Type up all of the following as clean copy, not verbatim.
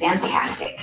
Fantastic.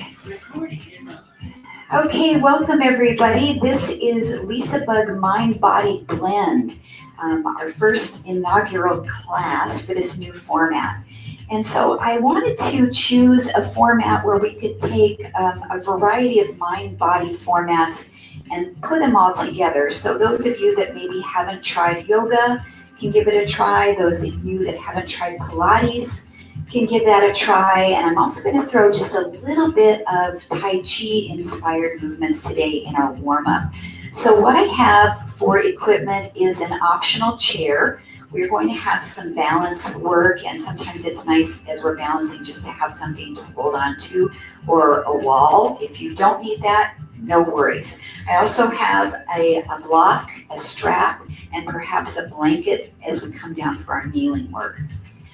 Okay, welcome everybody. This is LisaBug Mind Body Blend, our first inaugural class for this new format. And so I wanted to choose a format where we could take a variety of mind body formats and put them all together. So those of you that maybe haven't tried yoga can give it a try. Those of you that haven't tried Pilates can give that a try. And I'm also going to throw just a little bit of Tai Chi inspired movements today in our warm-up. So what I have for equipment is an optional chair. We're going to have some balance work, and sometimes it's nice as we're balancing just to have something to hold on to, or a wall. If you don't need that, no worries. I also have a block, a strap, and perhaps a blanket as we come down for our kneeling work.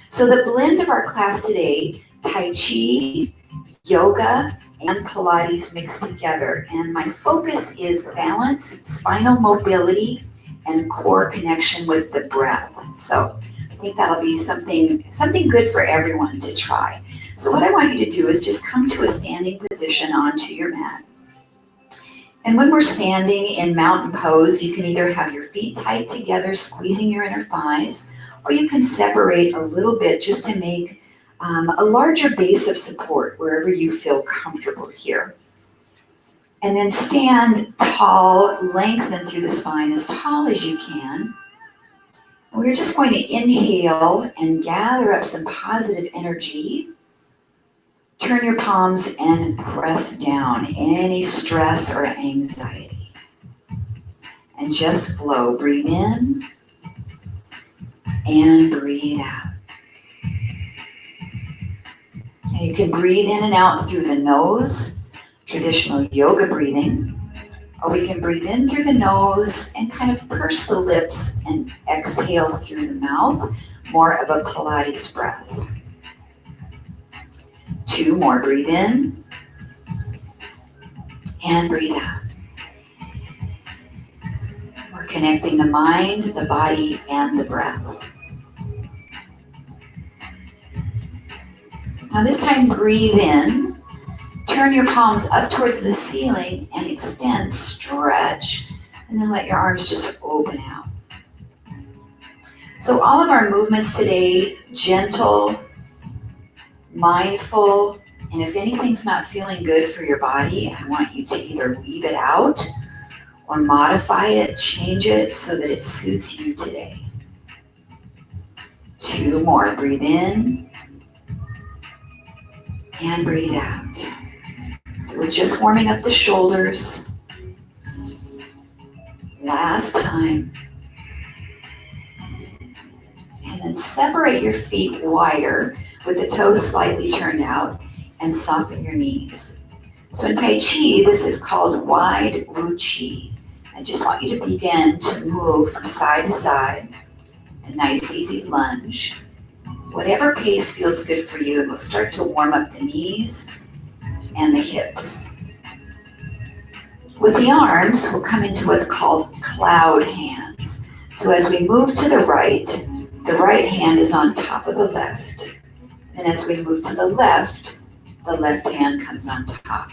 So the blend of our class today, Tai Chi, yoga, and Pilates mixed together. And my focus is balance, spinal mobility, and core connection with the breath. So I think that'll be something good for everyone to try. So what I want you to do is just come to a standing position onto your mat. And when we're standing in mountain pose, you can either have your feet tight together, squeezing your inner thighs, or you can separate a little bit just to make a larger base of support wherever you feel comfortable here. And then stand tall, lengthen through the spine as tall as you can. And we're just going to inhale and gather up some positive energy. Turn your palms and press down any stress or anxiety. And just flow. Breathe in and breathe out. And you can breathe in and out through the nose, traditional yoga breathing, or we can breathe in through the nose and kind of purse the lips and exhale through the mouth, more of a Pilates breath. 2 more, breathe in and breathe out. We're connecting the mind, the body, and the breath. Now this time, breathe in, turn your palms up towards the ceiling and extend, stretch, and then let your arms just open out. So all of our movements today, gentle, mindful, and if anything's not feeling good for your body, I want you to either leave it out or modify it, change it so that it suits you today. 2 more, breathe in and breathe out. So we're just warming up the shoulders. Last time. And then separate your feet wider with the toes slightly turned out and soften your knees. So in Tai Chi, this is called wide Ru Chi. I just want you to begin to move from side to side. A nice easy lunge. Whatever pace feels good for you, and we'll start to warm up the knees and the hips. With the arms, we'll come into what's called cloud hands. So as we move to the right hand is on top of the left. And as we move to the left hand comes on top.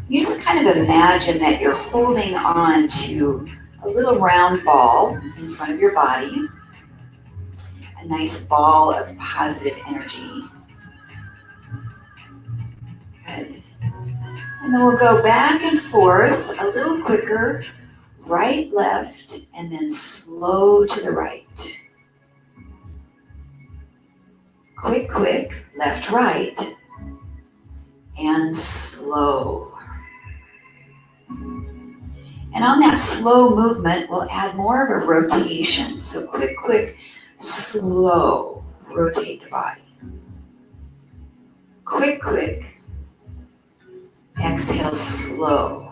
You just kind of imagine that you're holding on to a little round ball in front of your body. A nice ball of positive energy. Good. And then we'll go back and forth a little quicker, right, left, and then slow to the right. Quick, left, right, and slow. And on that slow movement, we'll add more of a rotation. So quick, slow, rotate the body. Quick, exhale, slow.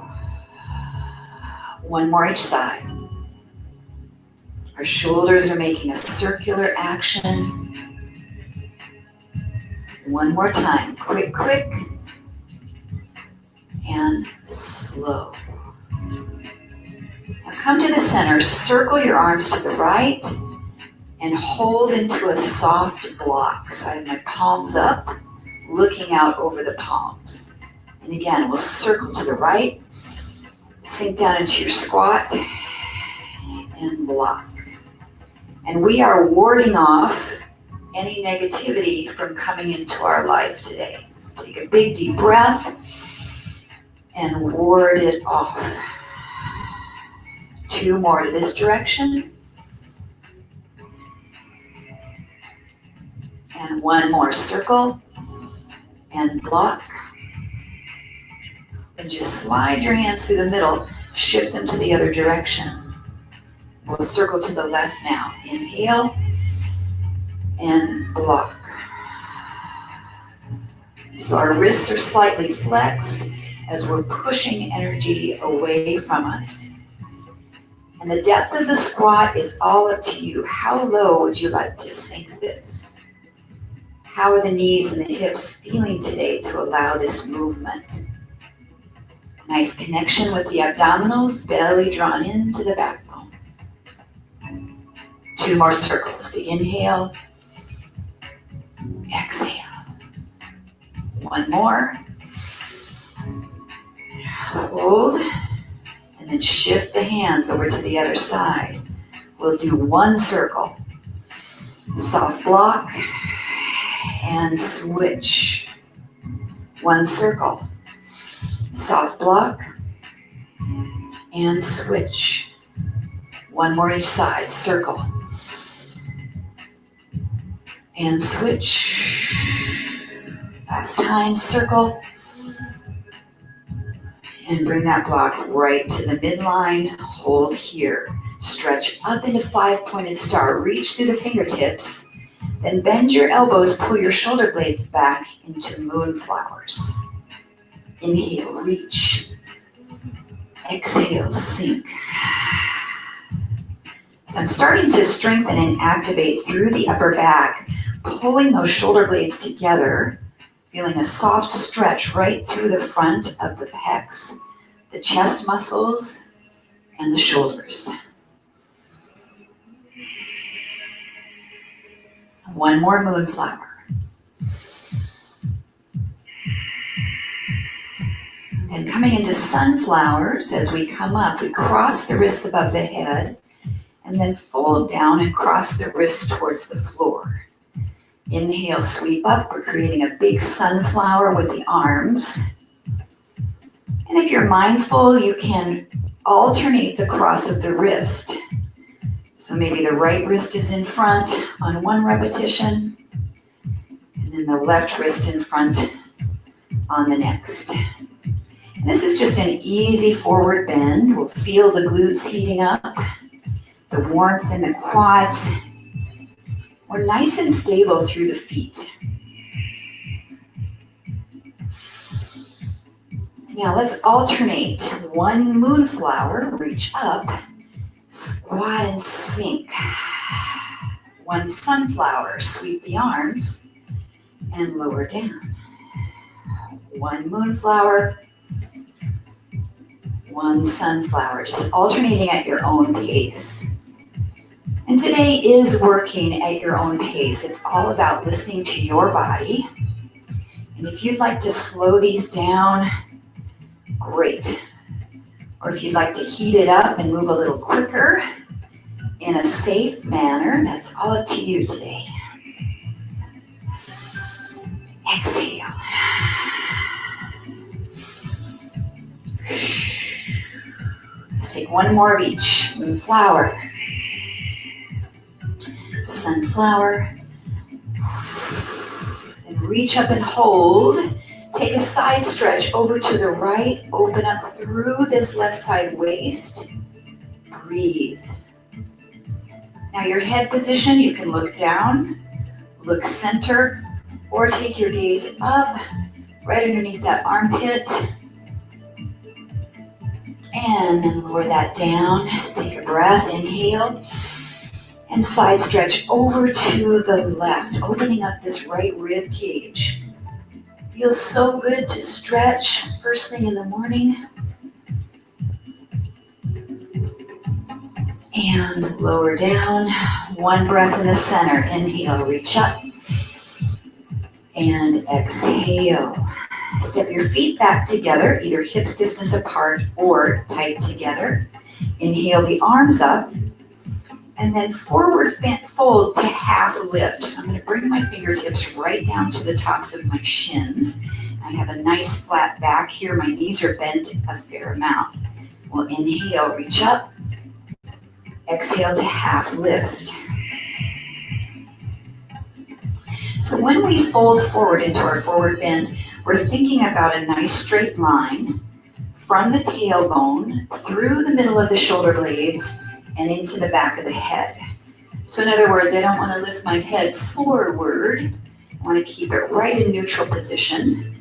1 more each side. Our shoulders are making a circular action. 1 more time, quick, and slow. Now come to the center, circle your arms to the right, and hold into a soft block. So I have my palms up, looking out over the palms. And again, we'll circle to the right, sink down into your squat, and block. And we are warding off any negativity from coming into our life today. So take a big deep breath and ward it off. 2 more to this direction. And 1 more circle and block. And just slide your hands through the middle, shift them to the other direction. We'll circle to the left now. Inhale and block. So our wrists are slightly flexed as we're pushing energy away from us. And the depth of the squat is all up to you. How low would you like to sink this? How are the knees and the hips feeling today to allow this movement? Nice connection with the abdominals, belly drawn into the backbone. 2 more circles. Big inhale. Exhale. 1 more. Hold. And then shift the hands over to the other side. We'll do 1 circle. Soft block. And switch. 1 circle. Soft block. And switch. 1 more each side. Circle. And switch. Last time, circle. And bring that block right to the midline. Hold here. Stretch up into 5-pointed star. Reach through the fingertips. Then bend your elbows, pull your shoulder blades back into moonflowers. Inhale, reach. Exhale, sink. So I'm starting to strengthen and activate through the upper back, pulling those shoulder blades together, feeling a soft stretch right through the front of the pecs, the chest muscles, and the shoulders. 1 more moonflower. Then coming into sunflowers, as we come up, we cross the wrists above the head and then fold down and cross the wrists towards the floor. Inhale, sweep up. We're creating a big sunflower with the arms. And if you're mindful, you can alternate the cross of the wrist. So maybe the right wrist is in front on 1 repetition, and then the left wrist in front on the next. And this is just an easy forward bend. We'll feel the glutes heating up, the warmth in the quads. We're nice and stable through the feet. Now let's alternate 1 moonflower, reach up, squat and sink. 1 sunflower, sweep the arms and lower down. 1 moonflower, 1 sunflower, just alternating at your own pace. And today is working at your own pace. It's all about listening to your body. And if you'd like to slow these down, great. Or if you'd like to heat it up and move a little quicker in a safe manner, that's all up to you today. Exhale. Let's take 1 more of each. Moonflower. Sunflower. And reach up and hold. Take a side stretch over to the right. Open up through this left side waist. Breathe. Now your head position, you can look down, look center, or take your gaze up, right underneath that armpit. And then lower that down. Take a breath, inhale. And side stretch over to the left, opening up this right rib cage. Feels so good to stretch first thing in the morning. And lower down. 1 breath in the center. Inhale, reach up. And exhale. Step your feet back together, either hips distance apart or tight together. Inhale the arms up, and then forward fold to half lift. So I'm going to bring my fingertips right down to the tops of my shins. I have a nice flat back here. My knees are bent a fair amount. We'll inhale, reach up. Exhale to half lift. So when we fold forward into our forward bend, we're thinking about a nice straight line from the tailbone through the middle of the shoulder blades and into the back of the head. So in other words, I don't want to lift my head forward. I want to keep it right in neutral position.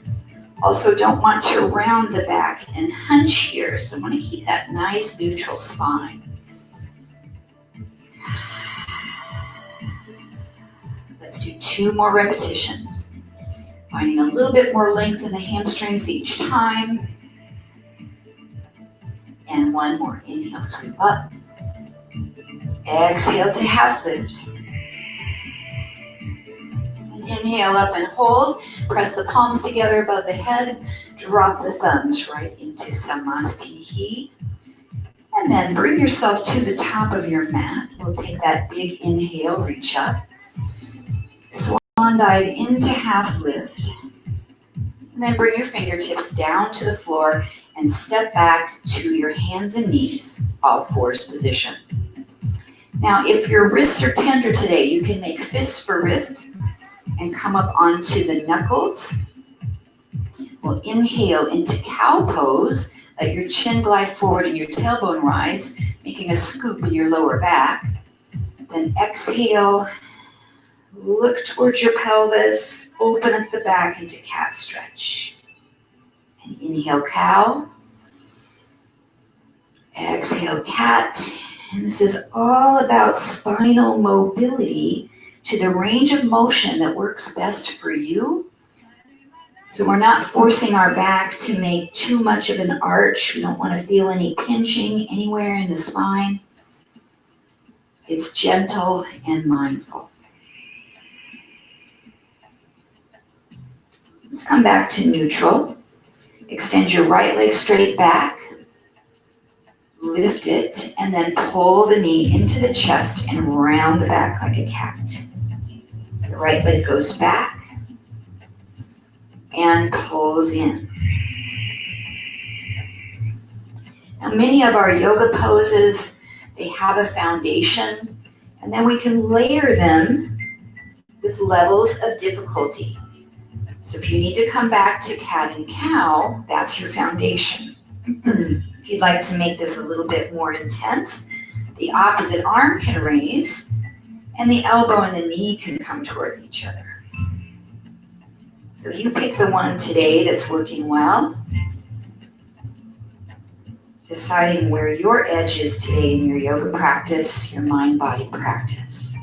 Also don't want to round the back and hunch here. So I want to keep that nice neutral spine. Let's do 2 more repetitions. Finding a little bit more length in the hamstrings each time. And 1 more. Inhale, sweep up. Exhale to half lift. And inhale up and hold. Press the palms together above the head. Drop the thumbs right into Samasthihi. And then bring yourself to the top of your mat. We'll take that big inhale, reach up. Swan dive into half lift. And then bring your fingertips down to the floor and step back to your hands and knees, all fours position. Now, if your wrists are tender today, you can make fists for wrists and come up onto the knuckles. We'll inhale into cow pose. Let your chin glide forward and your tailbone rise, making a scoop in your lower back. Then exhale, look towards your pelvis, open up the back into cat stretch. And inhale, cow. Exhale, cat. And this is all about spinal mobility to the range of motion that works best for you. So we're not forcing our back to make too much of an arch. We don't want to feel any pinching anywhere in the spine. It's gentle and mindful. Let's come back to neutral. Extend your right leg straight back. Lift it, and then pull the knee into the chest and round the back like a cat. The right leg goes back and pulls in. Now, many of our yoga poses, they have a foundation, and then we can layer them with levels of difficulty. So if you need to come back to cat and cow, that's your foundation. If you'd like to make this a little bit more intense, the opposite arm can raise, and the elbow and the knee can come towards each other. So you pick the one today that's working well, deciding where your edge is today in your yoga practice, your mind-body practice.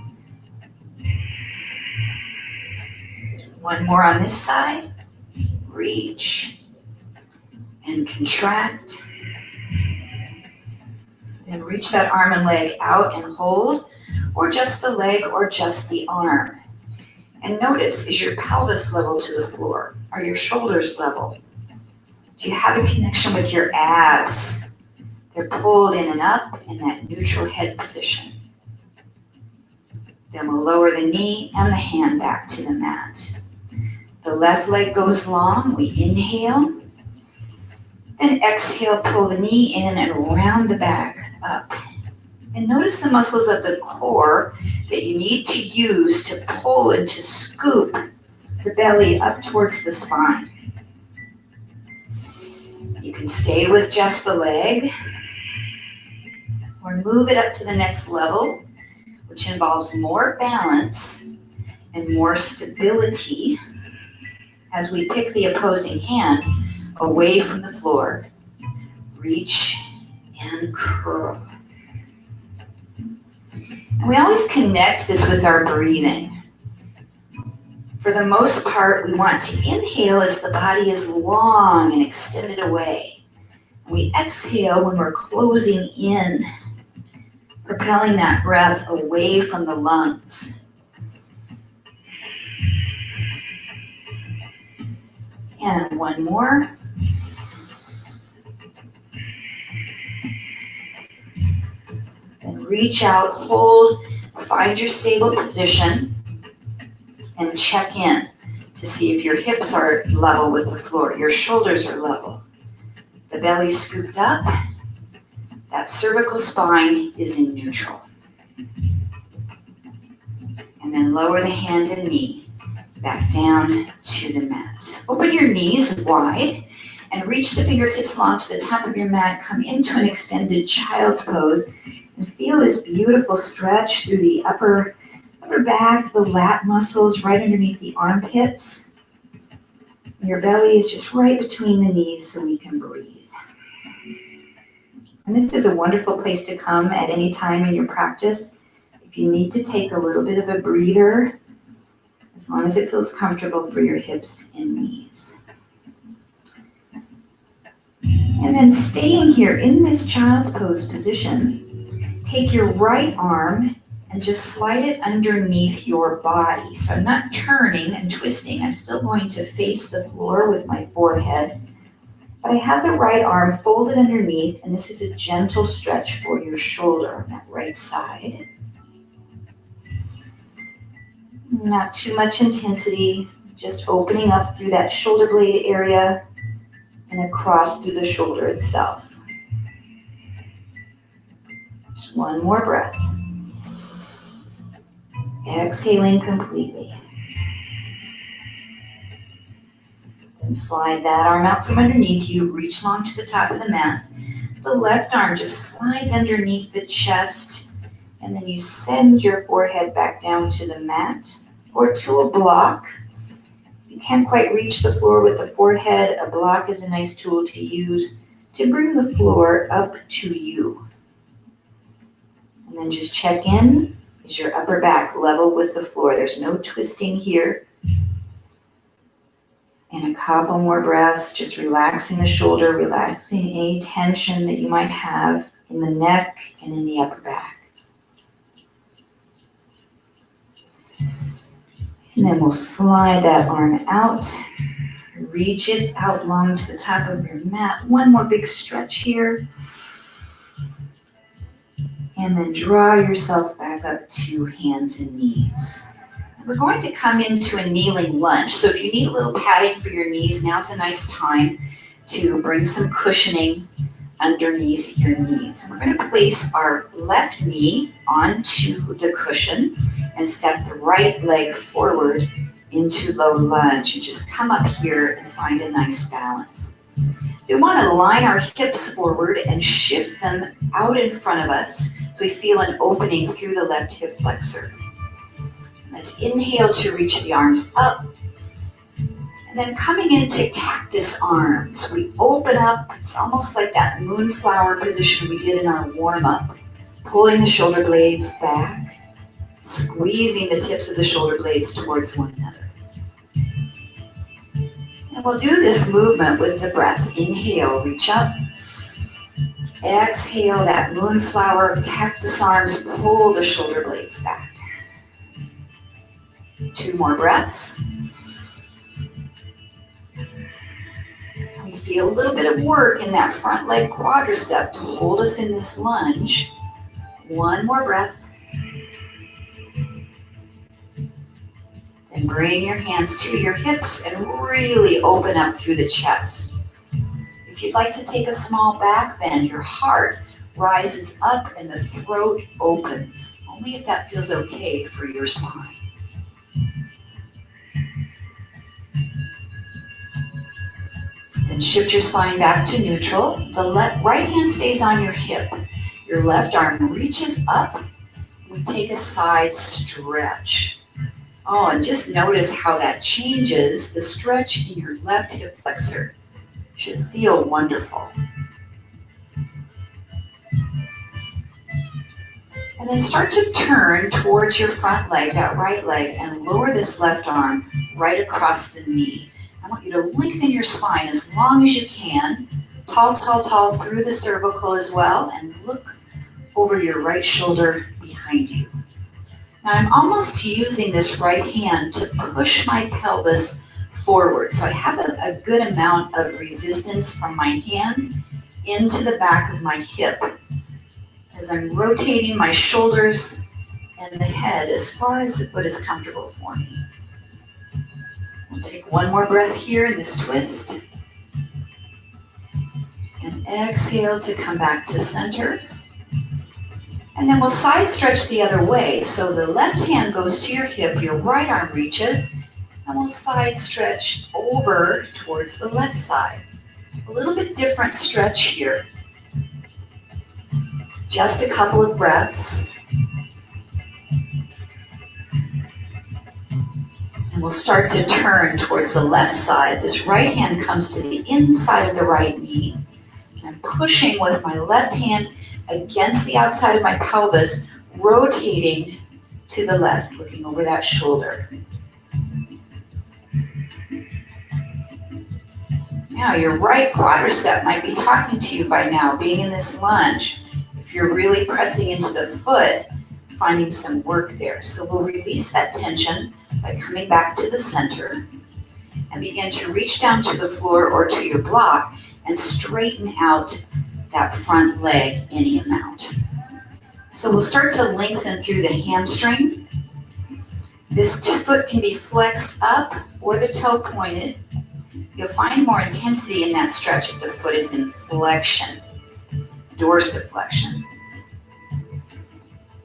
1 more on this side. Reach and contract. Then reach that arm and leg out and hold, or just the leg or just the arm. And notice, is your pelvis level to the floor? Are your shoulders level? Do you have a connection with your abs? They're pulled in and up in that neutral head position. Then we'll lower the knee and the hand back to the mat. The left leg goes long. We inhale. Then exhale, pull the knee in and round the back up. And notice the muscles of the core that you need to use to pull and to scoop the belly up towards the spine. You can stay with just the leg or move it up to the next level, which involves more balance and more stability as we pick the opposing hand away from the floor. Reach and curl. And we always connect this with our breathing. For the most part, we want to inhale as the body is long and extended away. And we exhale when we're closing in, propelling that breath away from the lungs. And one more. Then reach out, hold, find your stable position, and check in to see if your hips are level with the floor, your shoulders are level. The belly's scooped up, that cervical spine is in neutral. And then lower the hand and knee back down to the mat. Open your knees wide and reach the fingertips long to the top of your mat. Come into an extended child's pose and feel this beautiful stretch through the upper back, the lat muscles right underneath the armpits. Your belly is just right between the knees so we can breathe. And this is a wonderful place to come at any time in your practice. If you need to take a little bit of a breather, as long as it feels comfortable for your hips and knees. And then staying here in this child's pose position, take your right arm and just slide it underneath your body. So I'm not turning and twisting. I'm still going to face the floor with my forehead. But I have the right arm folded underneath, and this is a gentle stretch for your shoulder on that right side. Not too much intensity, just opening up through that shoulder blade area and across through the shoulder itself. Just one more breath. Exhaling completely. Then slide that arm out from underneath you, reach long to the top of the mat. The left arm just slides underneath the chest, and then you send your forehead back down to the mat or to a block. If you can't quite reach the floor with the forehead, a block is a nice tool to use to bring the floor up to you. And then just check in. Is your upper back level with the floor? There's no twisting here. And a couple more breaths, just relaxing the shoulder, relaxing any tension that you might have in the neck and in the upper back. And then we'll slide that arm out, reach it out long to the top of your mat. One more big stretch here. And then draw yourself back up to hands and knees. We're going to come into a kneeling lunge. So if you need a little padding for your knees, now's a nice time to bring some cushioning underneath your knees. We're going to place our left knee onto the cushion and step the right leg forward into low lunge and just come up here and find a nice balance. So we want to line our hips forward and shift them out in front of us so we feel an opening through the left hip flexor. Let's inhale to reach the arms up. And then coming into cactus arms, we open up. It's almost like that moonflower position we did in our warm-up. Pulling the shoulder blades back, squeezing the tips of the shoulder blades towards one another. And we'll do this movement with the breath. Inhale, reach up. Exhale, that moonflower, cactus arms, pull the shoulder blades back. 2 more breaths. We feel a little bit of work in that front leg quadricep to hold us in this lunge. 1 more breath. Then bring your hands to your hips and really open up through the chest. If you'd like to take a small back bend, your heart rises up and the throat opens. Only if that feels okay for your spine. Then shift your spine back to neutral. The right hand stays on your hip. Your left arm reaches up. We take a side stretch. Oh, and just notice how that changes the stretch in your left hip flexor. Should feel wonderful. And then start to turn towards your front leg, that right leg, and lower this left arm right across the knee. I want you to lengthen your spine as long as you can. Tall, tall, tall through the cervical as well, and look over your right shoulder behind you. Now I'm almost using this right hand to push my pelvis forward. So I have a good amount of resistance from my hand into the back of my hip as I'm rotating my shoulders and the head as far as what is comfortable for me. We'll take one more breath here in this twist. And exhale to come back to center. And then we'll side stretch the other way. So the left hand goes to your hip, your right arm reaches, and we'll side stretch over towards the left side. A little bit different stretch here. Just a couple of breaths. And we'll start to turn towards the left side. This right hand comes to the inside of the right knee. I'm pushing with my left hand against the outside of my pelvis, rotating to the left, looking over that shoulder. Now, your right quadricep might be talking to you by now, being in this lunge. If you're really pressing into the foot, finding some work there. So we'll release that tension by coming back to the center and begin to reach down to the floor or to your block and straighten out that front leg any amount. So we'll start to lengthen through the hamstring. This foot can be flexed up or the toe pointed. You'll find more intensity in that stretch if the foot is in flexion, dorsiflexion.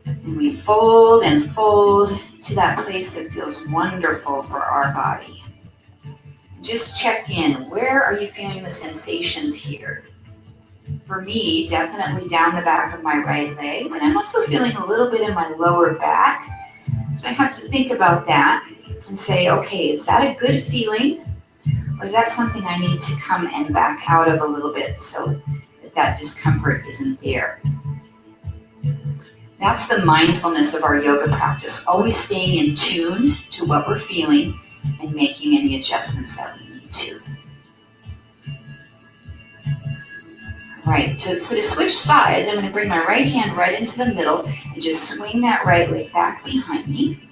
And we fold and fold to that place that feels wonderful for our body. Just check in. Where are you feeling the sensations here? For me, definitely down the back of my right leg, and I'm also feeling a little bit in my lower back. So I have to think about that and say, okay, is that a good feeling? Or is that something I need to come and back out of a little bit so that discomfort isn't there? That's the mindfulness of our yoga practice, always staying in tune to what we're feeling and making any adjustments that we need to. All right, so to switch sides, I'm going to bring my right hand right into the middle and just swing that right leg back behind me.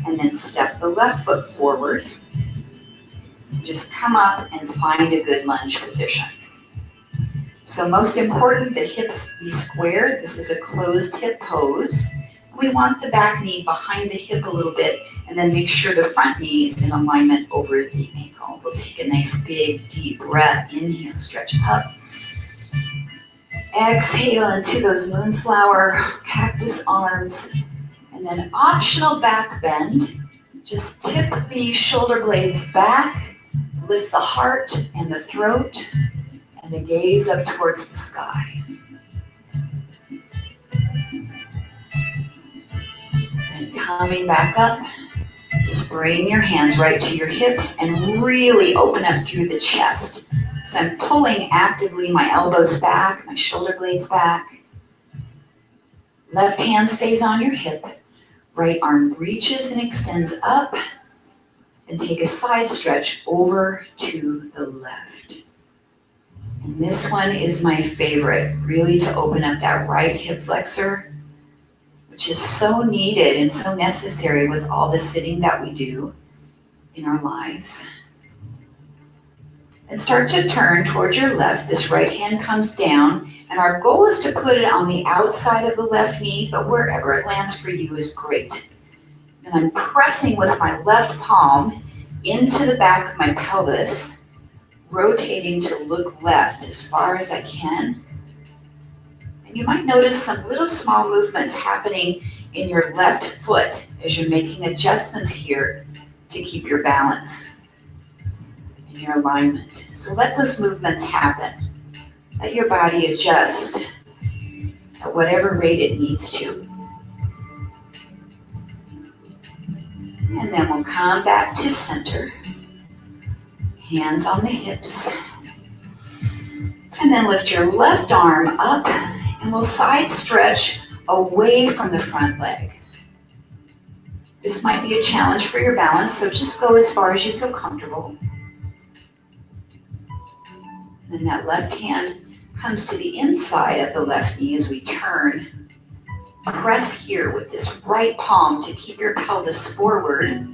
And then step the left foot forward. Just come up and find a good lunge position. So most important, the hips be squared. This is a closed hip pose. We want the back knee behind the hip a little bit, and then make sure the front knee is in alignment over the ankle. We'll take a nice big deep breath. Inhale, stretch up. Exhale into those moonflower cactus arms. And then optional back bend. Just tip the shoulder blades back, lift the heart and the throat, and the gaze up towards the sky. And coming back up, just bring your hands right to your hips and really open up through the chest. So I'm pulling actively my elbows back, my shoulder blades back. Left hand stays on your hip. Right arm reaches and extends up. And take a side stretch over to the left. And this one is my favorite, really to open up that right hip flexor, which is so needed and so necessary with all the sitting that we do in our lives. And start to turn towards your left. This right hand comes down, and our goal is to put it on the outside of the left knee, but wherever it lands for you is great. And I'm pressing with my left palm into the back of my pelvis, rotating to look left as far as I can. And you might notice some little small movements happening in your left foot as you're making adjustments here to keep your balance and your alignment. So let those movements happen. Let your body adjust at whatever rate it needs to. And then we'll come back to center. Hands on the hips. And then lift your left arm up and we'll side stretch away from the front leg. This might be a challenge for your balance, so just go as far as you feel comfortable. And then that left hand comes to the inside of the left knee as we turn. Press here with this right palm to keep your pelvis forward.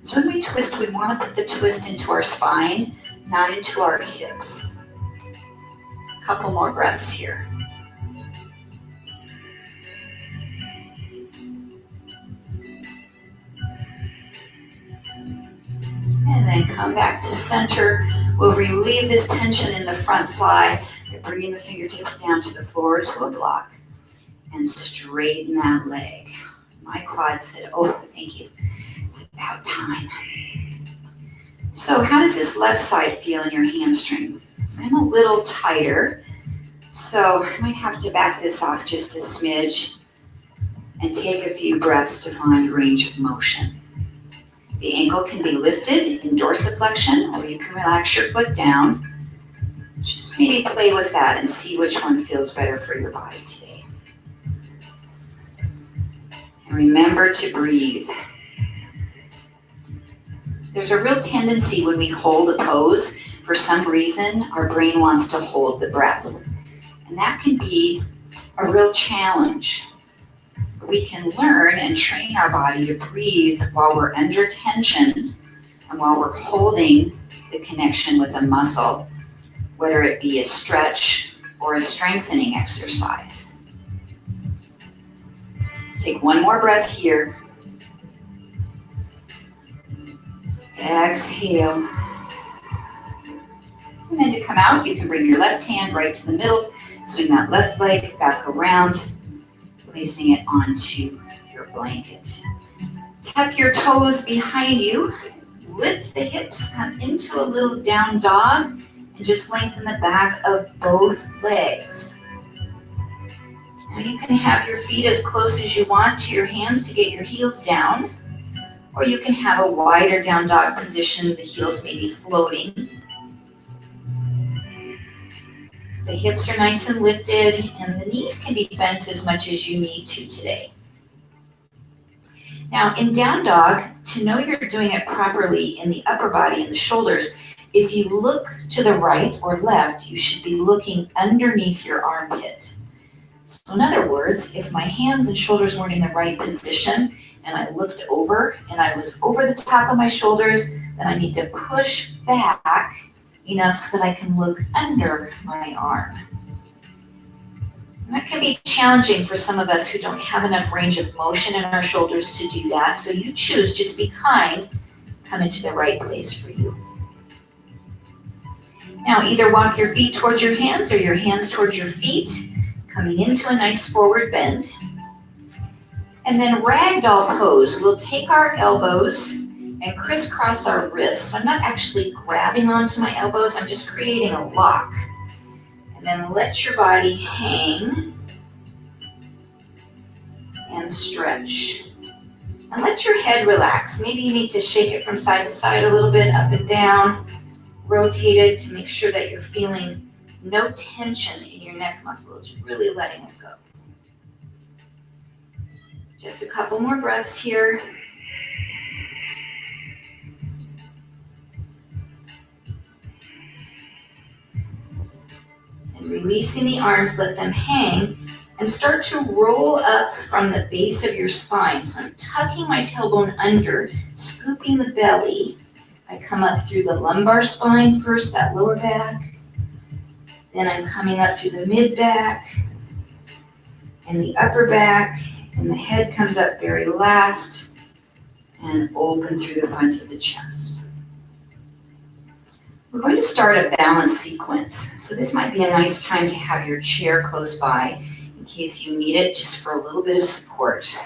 So when we twist, we want to put the twist into our spine, not into our hips. A couple more breaths here. And then come back to center. We'll relieve this tension in the front thigh by bringing the fingertips down to the floor to a block and straighten that leg. My quad said, oh, thank you. It's about time. So how does this left side feel in your hamstring? I'm a little tighter, so I might have to back this off just a smidge and take a few breaths to find range of motion. The ankle can be lifted in dorsiflexion, or you can relax your foot down. Just maybe play with that and see which one feels better for your body today. And remember to breathe. There's a real tendency when we hold a pose, for some reason, our brain wants to hold the breath. And that can be a real challenge. We can learn and train our body to breathe while we're under tension and while we're holding the connection with a muscle, whether it be a stretch or a strengthening exercise. Let's take one more breath here. Exhale. And then to come out, you can bring your left hand right to the middle, swing that left leg back around, placing it onto your blanket. Tuck your toes behind you, lift the hips, come into a little down dog, and just lengthen the back of both legs. Now you can have your feet as close as you want to your hands to get your heels down, or you can have a wider down dog position, the heels may be floating. The hips are nice and lifted, and the knees can be bent as much as you need to today. Now in down dog, to know you're doing it properly in the upper body and the shoulders, if you look to the right or left, you should be looking underneath your armpit. So in other words, if my hands and shoulders weren't in the right position and I looked over and I was over the top of my shoulders, then I need to push back enough so that I can look under my arm. And that can be challenging for some of us who don't have enough range of motion in our shoulders to do that. So you choose, just be kind, come into the right place for you. Now either walk your feet towards your hands or your hands towards your feet, coming into a nice forward bend. And then ragdoll pose. We'll take our elbows and crisscross our wrists. So I'm not actually grabbing onto my elbows, I'm just creating a lock. And then let your body hang and stretch. And let your head relax. Maybe you need to shake it from side to side a little bit, up and down. Rotate it to make sure that you're feeling no tension in your neck muscles, really letting it go. Just a couple more breaths here. And releasing the arms, let them hang and start to roll up from the base of your spine. So I'm tucking my tailbone under, scooping the belly. I come up through the lumbar spine first, that lower back. Then I'm coming up through the mid back and the upper back, and the head comes up very last and open through the front of the chest. We're going to start a balance sequence. So this might be a nice time to have your chair close by in case you need it just for a little bit of support.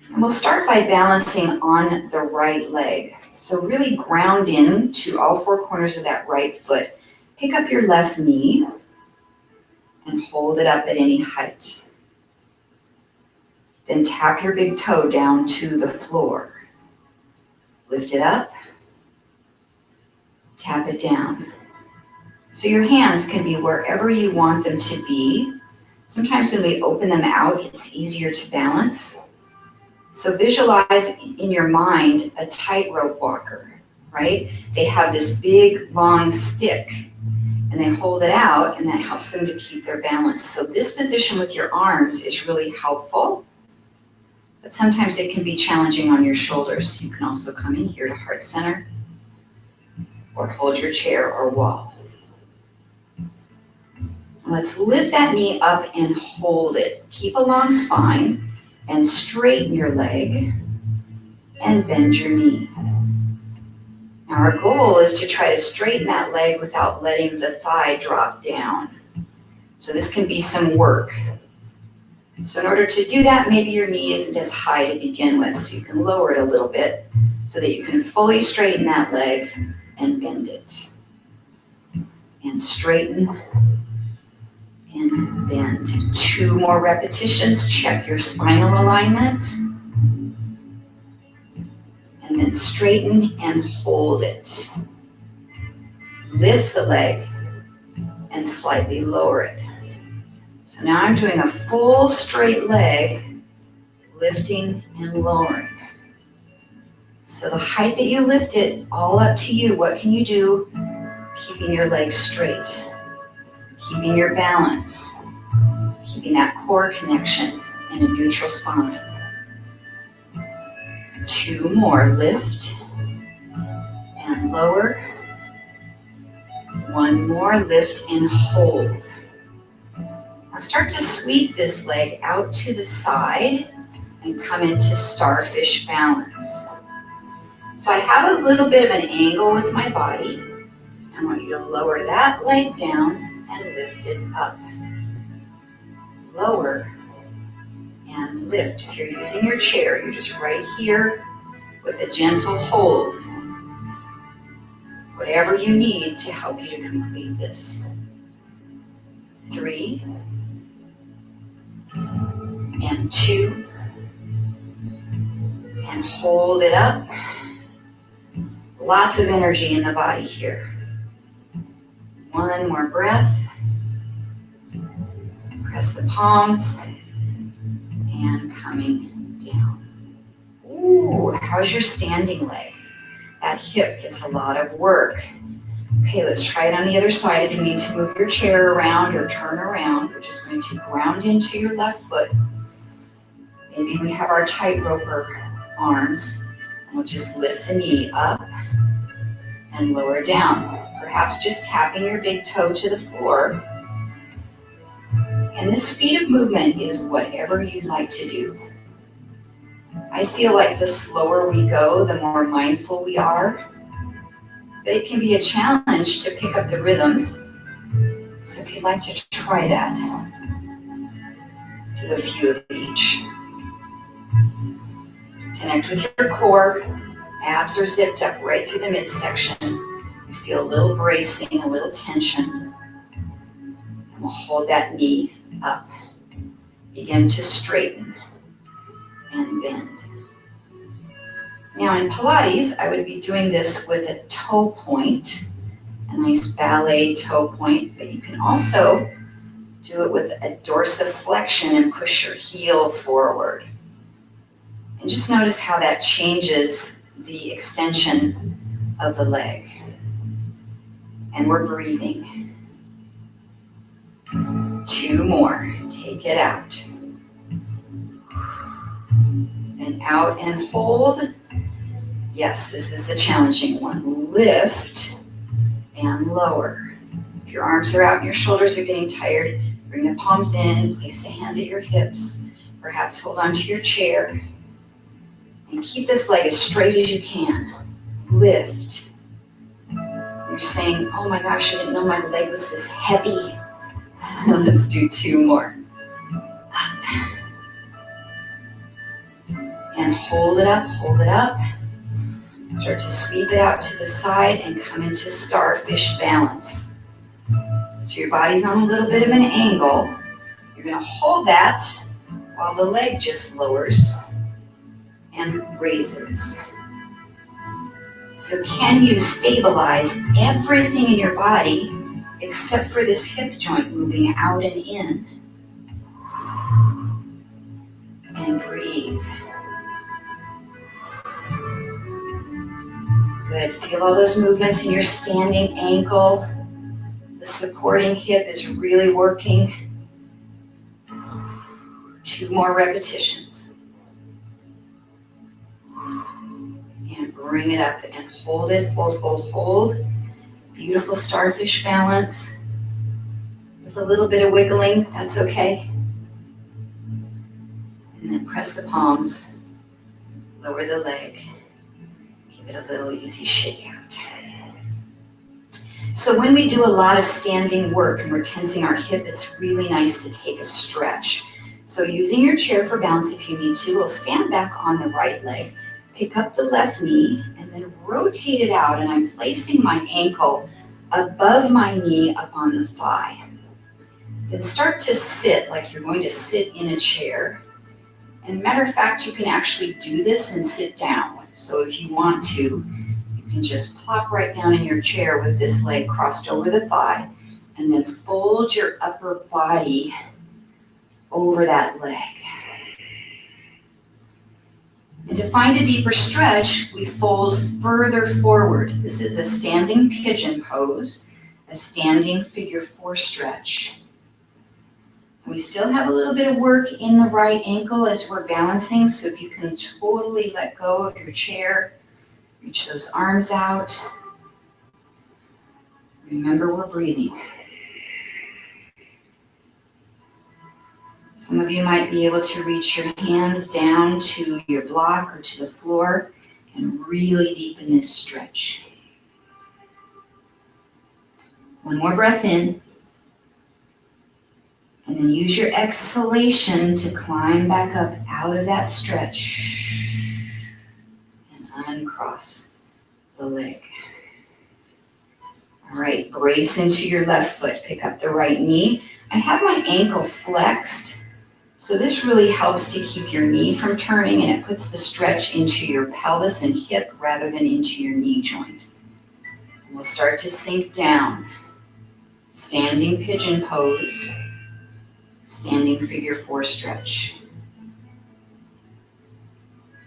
And we'll start by balancing on the right leg. So really ground in to all four corners of that right foot. Pick up your left knee and hold it up at any height. Then tap your big toe down to the floor. Lift it up, tap it down. So your hands can be wherever you want them to be. Sometimes when we open them out, it's easier to balance. So visualize in your mind a tightrope walker, right? They have this big, long stick, and they hold it out, and that helps them to keep their balance. So this position with your arms is really helpful. but sometimes it can be challenging on your shoulders. You can also come in here to heart center or hold your chair or wall. Let's lift that knee up and hold it. Keep a long spine and straighten your leg and bend your knee. Now our goal is to try to straighten that leg without letting the thigh drop down. So this can be some work. So in order to do that, maybe your knee isn't as high to begin with, so you can lower it a little bit so that you can fully straighten that leg and bend it. And straighten and bend. 2 more repetitions. Check your spinal alignment. And then straighten and hold it. Lift the leg and slightly lower it. So now I'm doing a full straight leg, lifting and lowering. So the height that you lift it, all up to you. What can you do? Keeping your legs straight, keeping your balance, keeping that core connection and a neutral spine. 2 more, lift and lower. 1 more, lift and hold. Now start to sweep this leg out to the side and come into starfish balance. So I have a little bit of an angle with my body. I want you to lower that leg down and lift it up. Lower and lift. If you're using your chair, you're just right here with a gentle hold. Whatever you need to help you to complete this. 3 and 2 and hold it up. Lots of energy in the body here. 1 more breath. Press the palms and coming down. Ooh, how's your standing leg? That hip gets a lot of work. Okay, let's try it on the other side. If you need to move your chair around or turn around, we're just going to ground into your left foot. Maybe we have our tightroper arms, and we'll just lift the knee up and lower down. Perhaps just tapping your big toe to the floor. And the speed of movement is whatever you'd like to do. I feel like the slower we go, the more mindful we are. But it can be a challenge to pick up the rhythm. So if you'd like to try that, do a few of each. Connect with your core. Abs are zipped up right through the midsection. You feel a little bracing, a little tension. And we'll hold that knee up. Begin to straighten and bend. Now in Pilates, I would be doing this with a toe point, a nice ballet toe point, but you can also do it with a dorsiflexion and push your heel forward. And just notice how that changes the extension of the leg. And we're breathing. 2 more. Take it out. And out and hold. Yes, this is the challenging one. Lift and lower. If your arms are out and your shoulders are getting tired, bring the palms in, place the hands at your hips. Perhaps hold on to your chair. And keep this leg as straight as you can. Lift. You're saying, oh my gosh, I didn't know my leg was this heavy. Let's do 2 more. Up. And hold it up, hold it up. Start to sweep it out to the side and come into starfish balance. So your body's on a little bit of an angle. You're going to hold that while the leg just lowers and raises. So can you stabilize everything in your body except for this hip joint moving out and in? And breathe. Good. Feel all those movements in your standing ankle. The supporting hip is really working. 2 more repetitions. bring it up and hold it, hold. Beautiful starfish balance. With a little bit of wiggling, that's okay. And then press the palms, lower the leg, give it a little easy shake out. So when we do a lot of standing work and we're tensing our hip, it's really nice to take a stretch. So using your chair for balance if you need to, we'll stand back on the right leg, pick up the left knee, and then rotate it out, and I'm placing my ankle above my knee up on the thigh. Then start to sit like you're going to sit in a chair. And matter of fact, you can actually do this and sit down. So if you want to, you can just plop right down in your chair with this leg crossed over the thigh, and then fold your upper body over that leg. And to find a deeper stretch, we fold further forward. This is a standing pigeon pose, a standing figure 4 stretch. We still have a little bit of work in the right ankle as we're balancing, so if you can totally let go of your chair, reach those arms out. Remember, we're breathing. Some of you might be able to reach your hands down to your block or to the floor and really deepen this stretch. One more breath in. And then use your exhalation to climb back up out of that stretch and uncross the leg. All right, brace into your left foot. Pick up the right knee. I have my ankle flexed, so this really helps to keep your knee from turning, and it puts the stretch into your pelvis and hip rather than into your knee joint. And we'll start to sink down. Standing pigeon pose. Standing figure 4 stretch.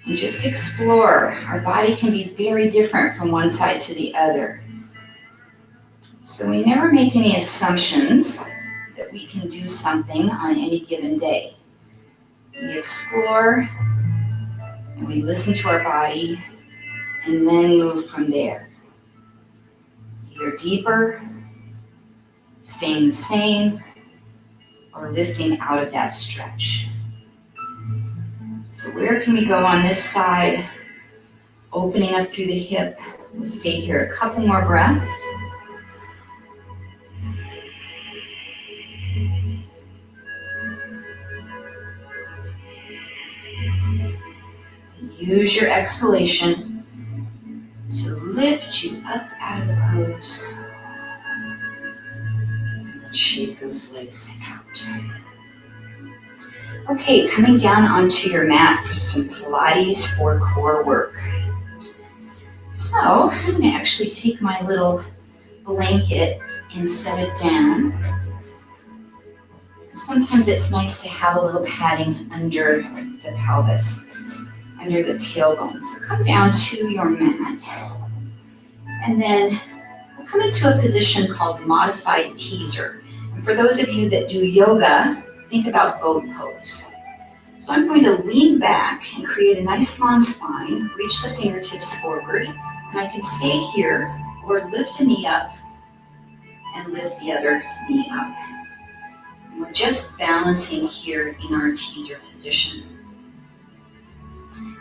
And just explore. Our body can be very different from one side to the other. So we never make any assumptions that we can do something on any given day. We explore and we listen to our body and then move from there. Either deeper, staying the same, or lifting out of that stretch. So where can we go on this side? Opening up through the hip. We'll stay here a couple more breaths. Use your exhalation to lift you up out of the pose. And then shake those legs out. Okay, coming down onto your mat for some Pilates for core work. So I'm going to actually take my little blanket and set it down. Sometimes it's nice to have a little padding under the pelvis, under the tailbone. So come down to your mat, and then we'll come into a position called modified teaser. And for those of you that do yoga, think about boat pose. So I'm going to lean back and create a nice long spine, reach the fingertips forward, and I can stay here or lift a knee up and lift the other knee up. And we're just balancing here in our teaser position.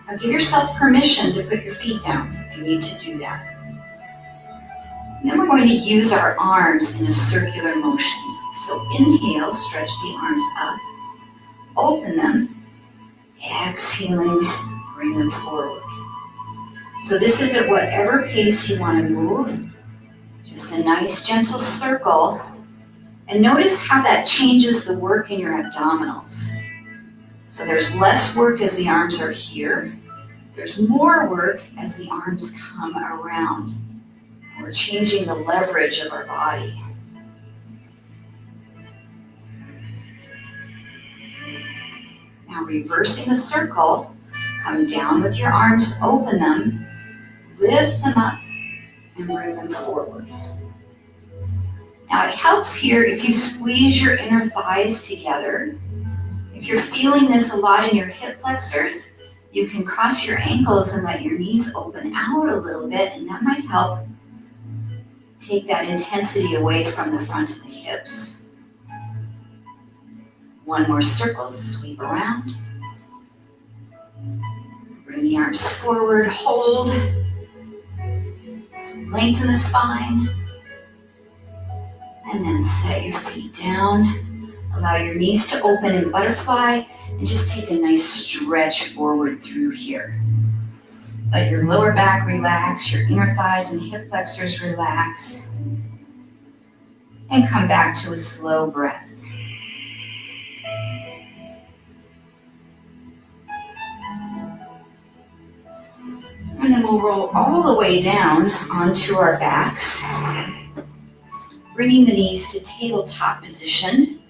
Now give yourself permission to put your feet down if you need to do that. And then we're going to use our arms in a circular motion. So inhale, stretch the arms up, open them, exhaling, bring them forward. So this is at whatever pace you want to move, just a nice gentle circle. And notice how that changes the work in your abdominals. So there's less work as the arms are here. There's more work as the arms come around. We're changing the leverage of our body. Now reversing the circle, come down with your arms, open them, lift them up, and bring them forward. Now it helps here if you squeeze your inner thighs together. If you're feeling this a lot in your hip flexors, You can cross your ankles and let your knees open out a little bit, and that might help take that intensity away from the front of the hips. One more circle, sweep around. Bring the arms forward, hold. Lengthen the spine. And then set your feet down. Allow your knees to open in butterfly and just take a nice stretch forward through here. Let your lower back relax, your inner thighs and hip flexors relax. And come back to a slow breath. And then we'll roll all the way down onto our backs, bringing the knees to tabletop position.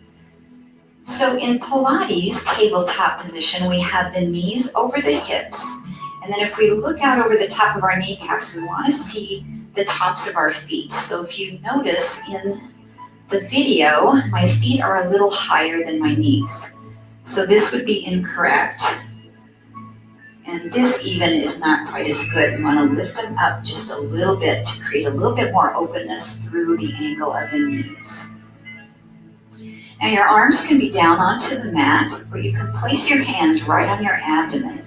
So in Pilates tabletop position, we have the knees over the hips. And then if we look out over the top of our kneecaps, we want to see the tops of our feet. So if you notice in the video, my feet are a little higher than my knees. So this would be incorrect. And this even is not quite as good. You want to lift them up just a little bit to create a little bit more openness through the angle of the knees. Now your arms can be down onto the mat, or you can place your hands right on your abdomen.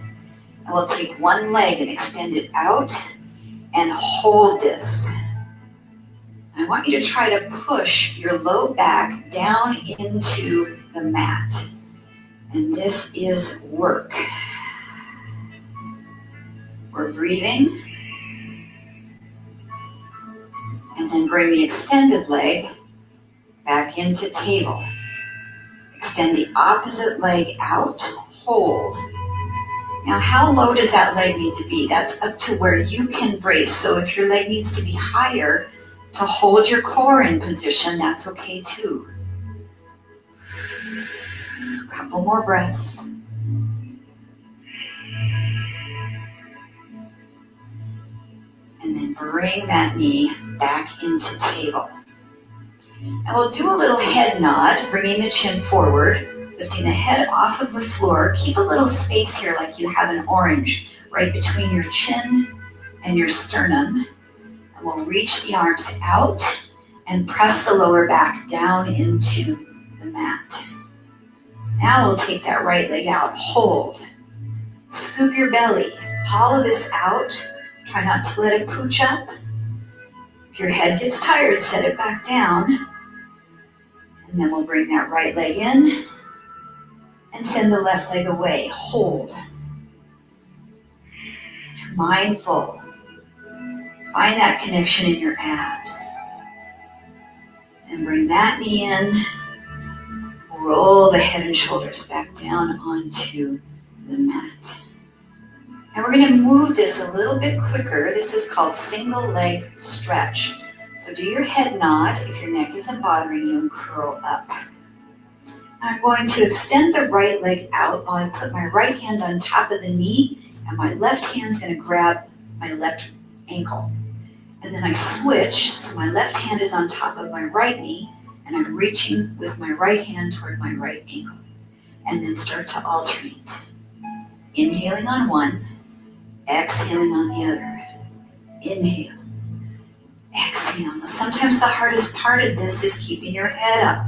And we'll take one leg and extend it out and hold this. I want you to try to push your low back down into the mat. And this is work. We're breathing. And then bring the extended leg back into table. Extend the opposite leg out, hold. Now, how low does that leg need to be? That's up to where you can brace. So if your leg needs to be higher to hold your core in position, that's okay too. A couple more breaths. And then bring that knee back into table. And we'll do a little head nod, bringing the chin forward, lifting the head off of the floor. Keep a little space here like you have an orange right between your chin and your sternum. And we'll reach the arms out and press the lower back down into the mat. Now we'll take that right leg out, hold. Scoop your belly, hollow this out. Try not to let it pooch up. If your head gets tired, set it back down. And then we'll bring that right leg in and send the left leg away. Hold. Mindful. Find that connection in your abs. And bring that knee in. Roll the head and shoulders back down onto the mat. And we're going to move this a little bit quicker. This is called single leg stretch. So do your head nod if your neck isn't bothering you and curl up. I'm going to extend the right leg out while I put my right hand on top of the knee and my left hand's going to grab my left ankle. And then I switch, so my left hand is on top of my right knee and I'm reaching with my right hand toward my right ankle. And then start to alternate. Inhaling on one. Exhaling on the other. Inhale. Exhale. Now, sometimes the hardest part of this is keeping your head up.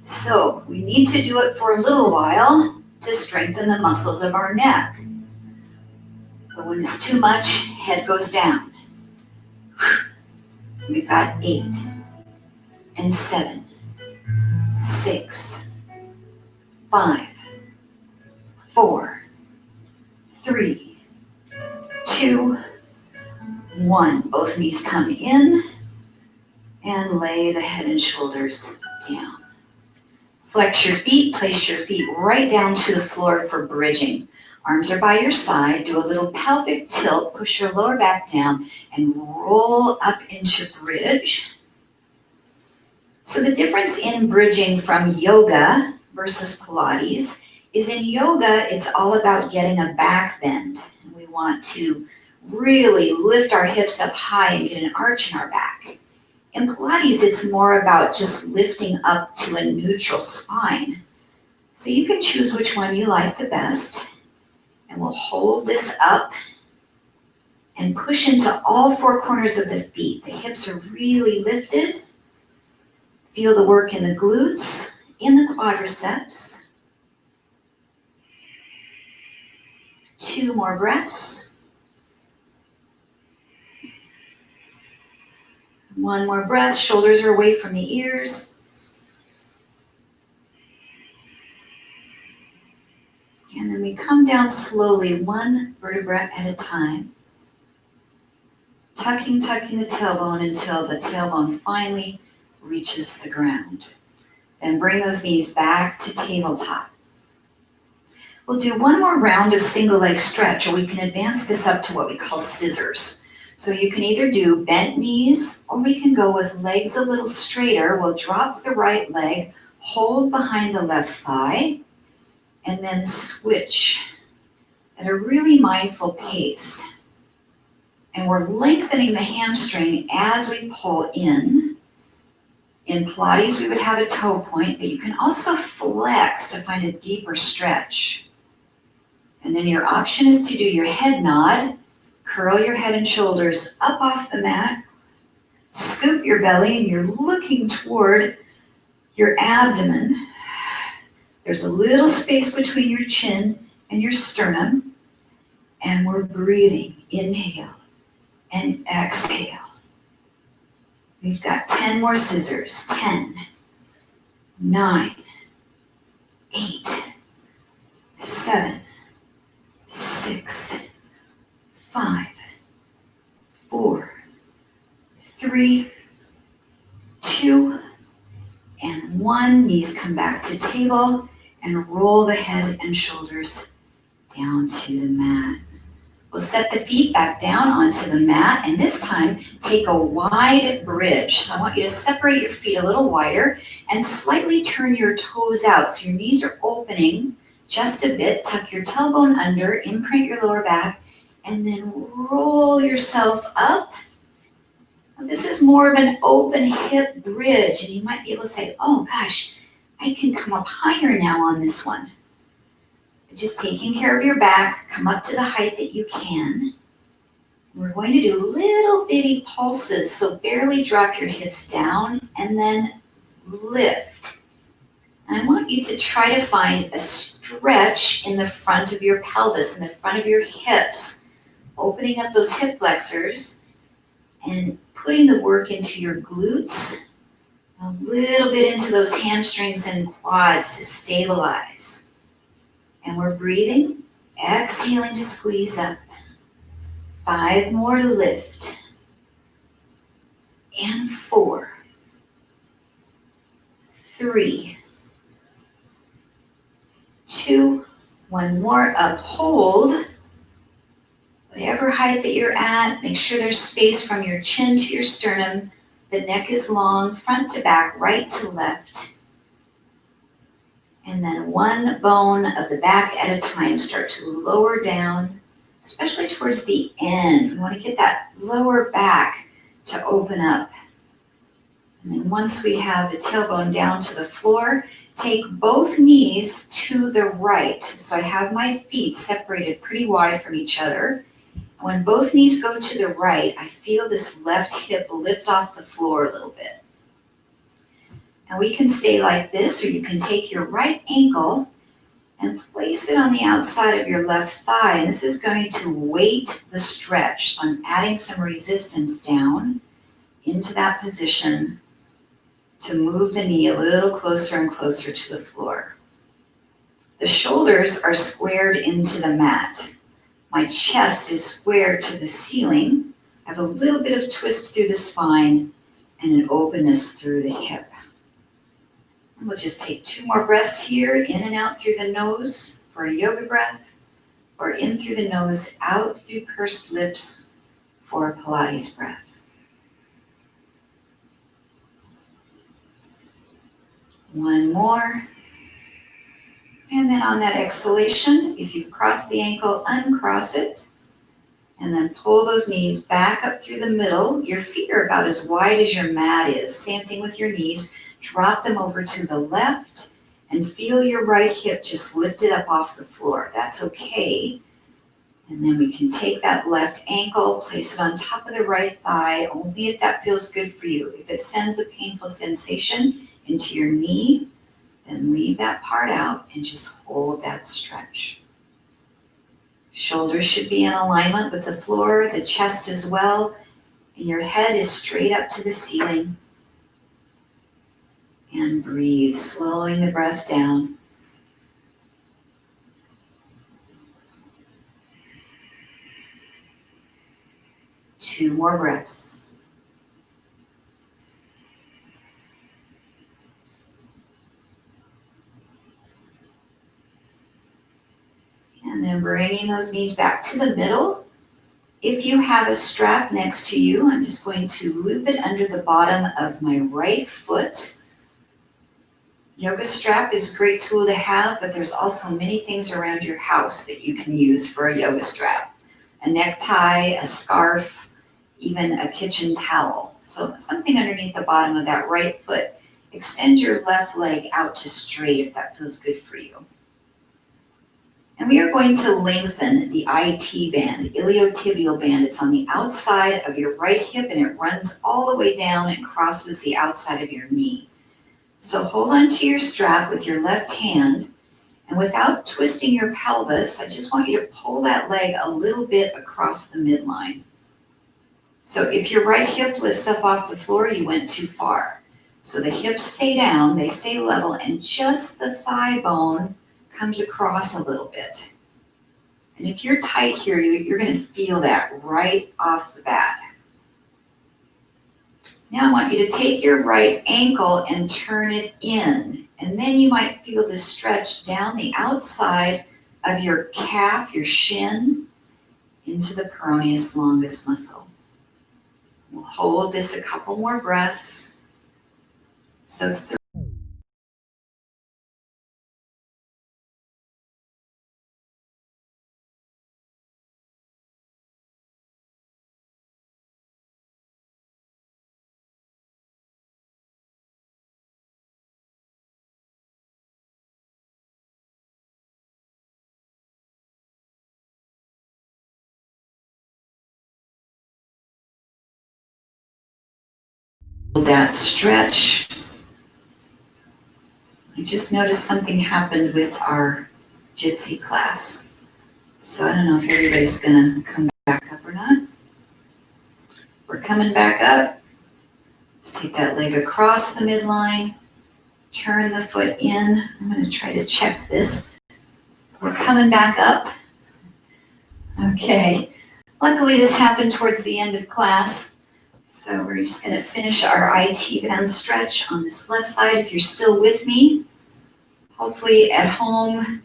So we need to do it for a little while to strengthen the muscles of our neck. But when it's too much, head goes down. We've got 8 and 7, 6, 5, 4, 3, 2, 1. Both knees come in and lay the head and shoulders down. Flex your feet, place your feet right down to the floor for bridging. Arms are by your side, do a little pelvic tilt, push your lower back down and roll up into bridge. So the difference in bridging from yoga versus Pilates is in yoga, it's all about getting a back bend. And we want to really lift our hips up high and get an arch in our back. In Pilates, it's more about just lifting up to a neutral spine. So you can choose which one you like the best. And we'll hold this up and push into all four corners of the feet. The hips are really lifted. Feel the work in the glutes, in the quadriceps. 2 more breaths. 1 more breath. Shoulders are away from the ears. And then we come down slowly, 1 vertebra at a time. Tucking the tailbone until the tailbone finally reaches the ground. Then bring those knees back to tabletop. We'll do 1 more round of single leg stretch, or we can advance this up to what we call scissors. So you can either do bent knees, or we can go with legs a little straighter. We'll drop the right leg, hold behind the left thigh, and then switch at a really mindful pace. And we're lengthening the hamstring as we pull in. In Pilates, we would have a toe point, but you can also flex to find a deeper stretch. And then your option is to do your head nod. Curl your head and shoulders up off the mat. Scoop your belly, and you're looking toward your abdomen. There's a little space between your chin and your sternum. And we're breathing. Inhale and exhale. We've got 10 more scissors. 10, 9, 8, 7, 6, 5, 4, 3, 2, and 1. Knees come back to table and roll the head and shoulders down to the mat. We'll set the feet back down onto the mat, and this time take a wide bridge. So I want you to separate your feet a little wider and slightly turn your toes out so your knees are opening just a bit. Tuck your tailbone under, imprint your lower back, and then roll yourself up. Now, this is more of an open hip bridge, and you might be able to say, oh gosh, I can come up higher now on this one. Just taking care of your back, come up to the height that you can. We're going to do little bitty pulses, so barely drop your hips down and then lift. And I want you to try to find a stretch in the front of your pelvis, in the front of your hips, opening up those hip flexors and putting the work into your glutes, a little bit into those hamstrings and quads to stabilize. And we're breathing, exhaling to squeeze up. 5 more to lift. And 4, 3, 2, 1 more, up, hold. Whatever height that you're at, make sure there's space from your chin to your sternum. The neck is long, front to back, right to left. And then 1 bone of the back at a time. Start to lower down, especially towards the end. We want to get that lower back to open up. And then once we have the tailbone down to the floor, take both knees to the right. So I have my feet separated pretty wide from each other. And when both knees go to the right, I feel this left hip lift off the floor a little bit. And we can stay like this, or you can take your right ankle and place it on the outside of your left thigh. And this is going to weight the stretch. So I'm adding some resistance down into that position to move the knee a little closer and closer to the floor. The shoulders are squared into the mat. My chest is squared to the ceiling. I have a little bit of twist through the spine and an openness through the hip. We'll just take 2 more breaths here, in and out through the nose for a yoga breath, or in through the nose, out through pursed lips for a Pilates breath. One more. And then on that exhalation, if you've crossed the ankle, uncross it. And then pull those knees back up through the middle. Your feet are about as wide as your mat is. Same thing with your knees. Drop them over to the left and feel your right hip just lifted up off the floor. That's okay. And then we can take that left ankle, place it on top of the right thigh, only if that feels good for you. If it sends a painful sensation into your knee, then leave that part out and just hold that stretch. Shoulders should be in alignment with the floor, the chest as well, and your head is straight up to the ceiling. And breathe, slowing the breath down. Two more breaths. And then bringing those knees back to the middle. If you have a strap next to you, I'm just going to loop it under the bottom of my right foot. Yoga strap is a great tool to have, but there's also many things around your house that you can use for a yoga strap. A necktie, a scarf, even a kitchen towel. So something underneath the bottom of that right foot. Extend your left leg out to straight if that feels good for you. And we are going to lengthen the IT band, iliotibial band. It's on the outside of your right hip and it runs all the way down and crosses the outside of your knee. So hold on to your strap with your left hand, and without twisting your pelvis, I just want you to pull that leg a little bit across the midline. So if your right hip lifts up off the floor, you went too far. So the hips stay down, they stay level, and just the thigh bone comes across a little bit. And if you're tight here, you're going to feel that right off the bat. Now I want you to take your right ankle and turn it in. And then you might feel the stretch down the outside of your calf, your shin, into the peroneus longus muscle. We'll hold this a couple more breaths. So that stretch. I just noticed something happened with our Jitsi class. So I don't know if everybody's gonna come back up or not. We're coming back up. Let's take that leg across the midline, turn the foot in. I'm gonna try to check this. We're coming back up. Okay, luckily this happened towards the end of class. So we're just gonna finish our IT band stretch on this left side. If you're still with me, hopefully at home,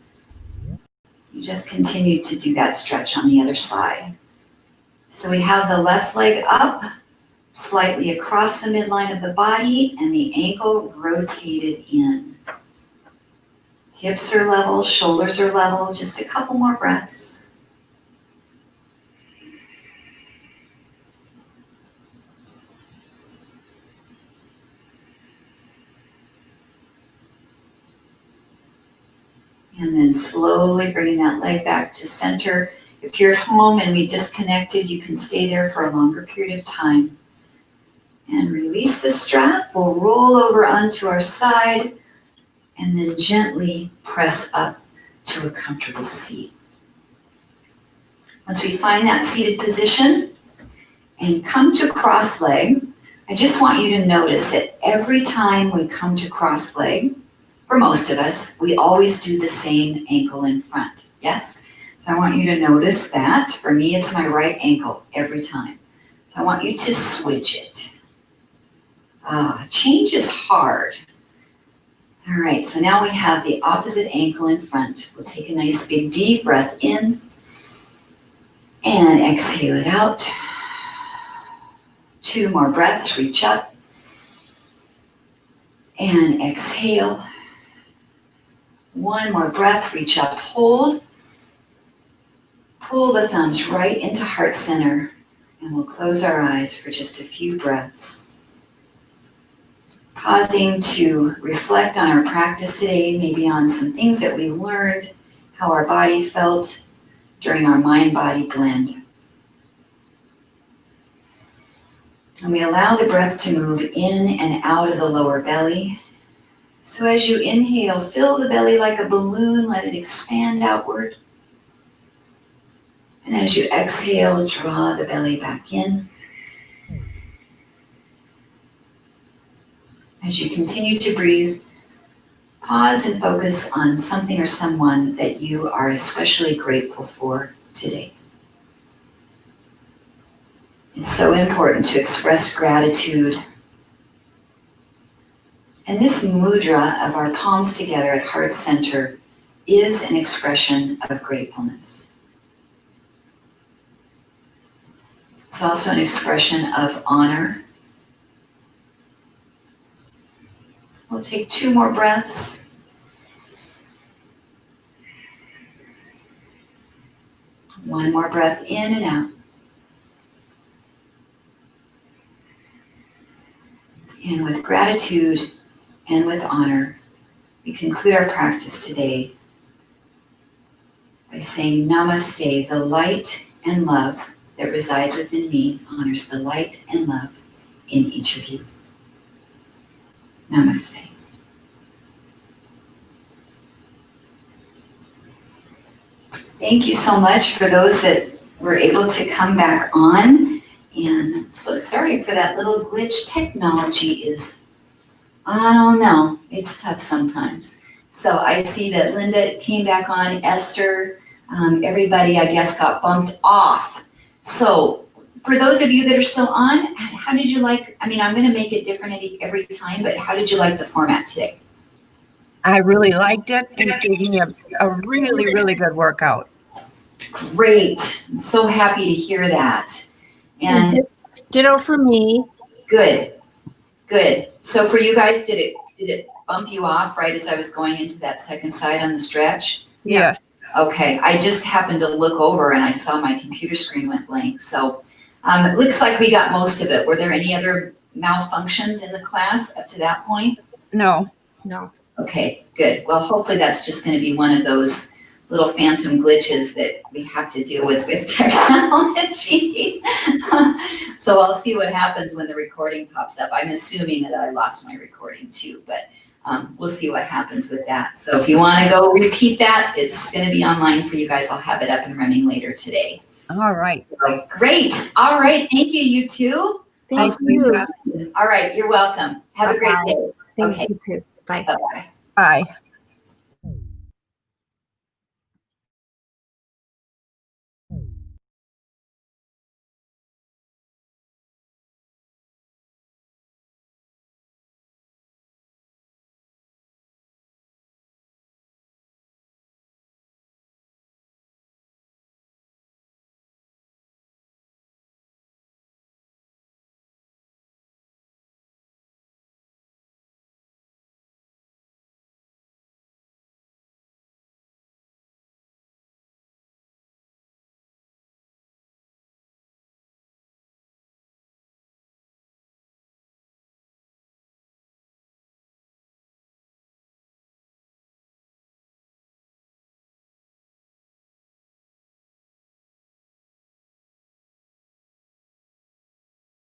you just continue to do that stretch on the other side. So we have the left leg up, slightly across the midline of the body, and the ankle rotated in. Hips are level, shoulders are level, just a couple more breaths. And then slowly bringing that leg back to center. If you're at home and we disconnected, you can stay there for a longer period of time. And release the strap. We'll roll over onto our side and then gently press up to a comfortable seat. Once we find that seated position and come to cross leg, I just want you to notice that every time we come to cross leg, for most of us, we always do the same ankle in front, yes? So I want you to notice that. For me, it's my right ankle every time. So I want you to switch it. Change is hard. All right, so now we have the opposite ankle in front. We'll take a nice big deep breath in and exhale it out. 2 more breaths, reach up and exhale. 1 more breath, reach up, hold. Pull the thumbs right into heart center, and we'll close our eyes for just a few breaths. Pausing to reflect on our practice today, maybe on some things that we learned, how our body felt, during our mind-body blend. And we allow the breath to move in and out of the lower belly. So as you inhale, fill the belly like a balloon, let it expand outward. And as you exhale, draw the belly back in. As you continue to breathe, pause and focus on something or someone that you are especially grateful for today. It's so important to express gratitude. And this mudra of our palms together at heart center is an expression of gratefulness. It's also an expression of honor. We'll take 2 more breaths. One more breath in and out. And with gratitude and with honor, we conclude our practice today by saying Namaste. The light and love that resides within me honors the light and love in each of you. Namaste. Thank you so much for those that were able to come back on. And so sorry for that little glitch. Technology is, I don't know, it's tough sometimes. So I see that Linda came back on, Esther, everybody I guess got bumped off. So for those of you that are still on, how did you like, I'm going to make it different every time, but how did you like the format today? I really liked it. It gave me a really, really good workout. Great. I'm so happy to hear that. And ditto for me. Good. So for you guys, did it bump you off right as I was going into that second side on the stretch? Yes. Okay, I just happened to look over and I saw my computer screen went blank. So it looks like we got most of it. Were there any other malfunctions in the class up to that point? No. Okay, good. Well, hopefully that's just going to be one of those little phantom glitches that we have to deal with technology. So I'll see what happens when the recording pops up. I'm assuming that I lost my recording too, but we'll see what happens with that. So if you want to go repeat that, it's going to be online for you guys. I'll have it up and running later today. All right. So, great. All right. Thank you, you two. Thank you. All right. You're welcome. Have a great day. Thank Okay. you too. Bye. Bye-bye. Bye.